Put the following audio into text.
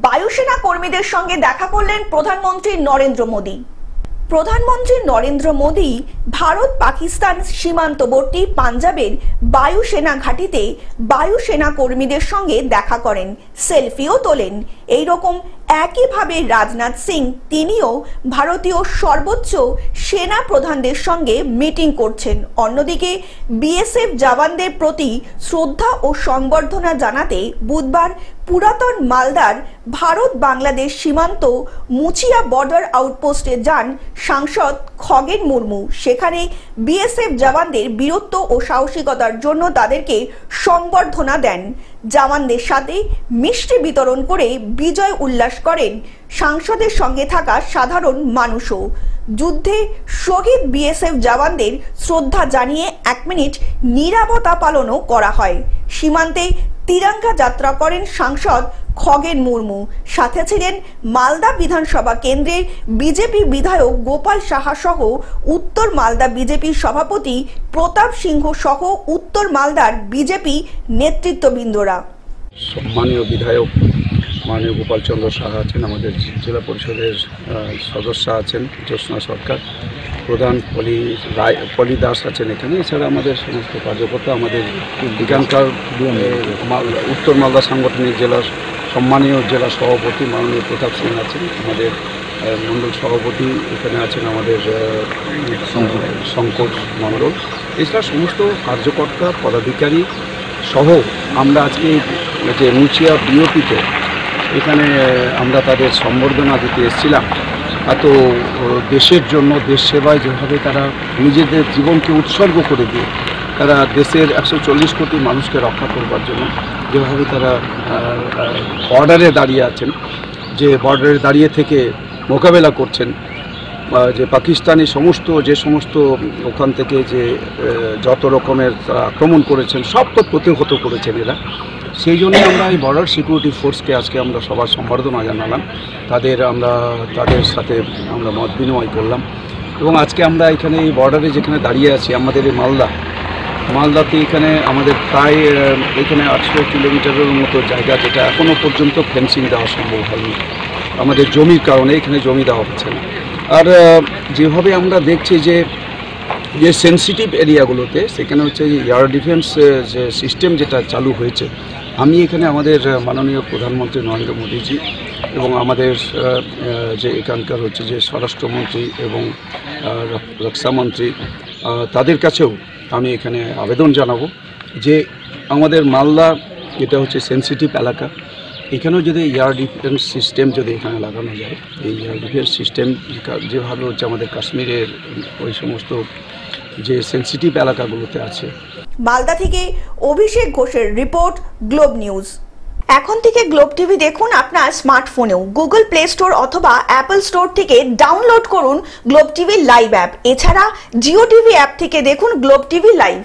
বায়ুসেনা কর্মীদের সঙ্গে দেখা করলেন প্রধানমন্ত্রী নরেন্দ্র মোদী। প্রধানমন্ত্রী নরেন্দ্র মোদী ভারত পাকিস্তান সীমান্তবর্তী পাঞ্জাবের বায়ুসেনা ঘাঁটিতে বায়ুসেনা কর্মীদের সঙ্গে দেখা করেন, সেলফিও তোলেন। এইরকম একইভাবে রাজনাথ সিং তিনিও ভারতীয় সর্বোচ্চ সেনা প্রধানদের সঙ্গে মিটিং করছেন। অন্যদিকে বিএসএফ জওয়ানদের প্রতি শ্রদ্ধা ও সংবর্ধনা জানাতে বুধবার পুরাতন মালদার ভারত বাংলাদেশ সীমান্ত মুচিয়া বর্ডার আউটপোস্টে যান সাংসদ খগেন মুর্মু। সেখানে বিএসএফ জওয়ানদের বীরত্ব ও সাহসিকতার জন্য তাদেরকে সংবর্ধনা দেন। জওয়ানদের সাথে মিষ্টি বিতরণ করে বিজয় উল্লাস করেন সাংসদের সঙ্গে থাকা সাধারণ মানুষও। যুদ্ধে শহীদ বিএসএফ জওয়ানদের শ্রদ্ধা জানিয়ে 1 মিনিট নীরবতা পালনও করা হয়। সীমান্তে তিরঙ্গা যাত্রা করেন সাংসদ খগেন মুর্মু। সাথে ছিলেন মালদা বিধানসভা কেন্দ্রের বিজেপি বিধায়ক গোপাল সাহা সহ উত্তর মালদা বিজেপি সভাপতি প্রতাপ সিংহ সহ উত্তর মালদার বিজেপি নেতৃত্ববৃন্দরা। সম্মানীয় বিধায়ক মাননীয় গোপাল চন্দ্র সাহা আছেন, আমাদের জেলা পরিষদের সদস্য আছেন জ্যোৎস্না সরকার, প্রধান পলি দাস আছেন এখানে। এছাড়া আমাদের সমস্ত কার্যকর্তা, আমাদের এখানকার উত্তর মালদা সাংগঠনিক জেলার সম্মানীয় জেলা সভাপতি মাননীয় প্রতাপ সিং আছেন, আমাদের মণ্ডল সভাপতি এখানে আছেন আমাদের শঙ্কর মণ্ডল। এছাড়া সমস্ত কার্যকর্তা পদাধিকারী সহ আমরা আজকে যে মুচিয়া বিওপিতে এখানে আমরা তাদের সম্বর্ধনা দিতে এসেছিলাম। এত দেশের জন্য, দেশ সেবায় যেভাবে তারা নিজেদের জীবনকে উৎসর্গ করে দিয়ে তারা দেশের 140 কোটি মানুষকে রক্ষা করবার জন্য যেভাবে তারা বর্ডারে দাঁড়িয়ে আছেন, যে বর্ডারে দাঁড়িয়ে থেকে মোকাবেলা করছেন, যে পাকিস্তানি যে সমস্ত ওখান থেকে যে যত রকমের তারা আক্রমণ করেছেন সব তো প্রতিহত করেছেন এরা। সেই জন্য আমরা এই বর্ডার সিকিউরিটি ফোর্সকে আজকে আমরা সবার সম্বর্ধনা জানালাম, তাদের সাথে আমরা মত বিনিময় করলাম। এবং আজকে আমরা এখানে এই বর্ডারে যেখানে দাঁড়িয়ে আছি, আমাদের এই মালদাতে এখানে আমাদের প্রায় এখানে 800 কিলোমিটারের মতো জায়গা, যেটা এখনও পর্যন্ত ফেন্সিং দেওয়া সম্ভব হয়নি আমাদের জমির কারণে। এখানে জমি দেওয়া হচ্ছে না। আর যেভাবে আমরা দেখছি যে সেন্সিটিভ এরিয়াগুলোতে সেখানে হচ্ছে এয়ার ডিফেন্স যে সিস্টেম যেটা চালু হয়েছে, আমি এখানে আমাদের মাননীয় প্রধানমন্ত্রী নরেন্দ্র মোদীজি এবং আমাদের যে এখানকার হচ্ছে যে স্বরাষ্ট্রমন্ত্রী এবং রক্ষামন্ত্রী, তাদের কাছেও আমি এখানে আবেদন জানাবো যে আমাদের মালদা এটা হচ্ছে সেন্সিটিভ এলাকা, এখানেও যদি এয়ার ডিফেন্স সিস্টেম যদি এখানে লাগানো যায়, এই এয়ার ডিফেন্স সিস্টেম যেভাবে হচ্ছে আমাদের কাশ্মীরের ওই সমস্ত যে সেন্সিটিভ এলাকাগুলোতে আছে। মালদা থেকে অভিষেক ঘোষের রিপোর্ট, গ্লোব নিউজ। এখন থেকে গ্লোব টিভি দেখুন আপনার স্মার্টফোনেও। গুগল প্লে স্টোর অথবা অ্যাপল স্টোর থেকে ডাউনলোড করুন গ্লোব টিভি লাইভ অ্যাপ। এছাড়া জিও টিভি অ্যাপ থেকে দেখুন গ্লোব টিভি লাইভ।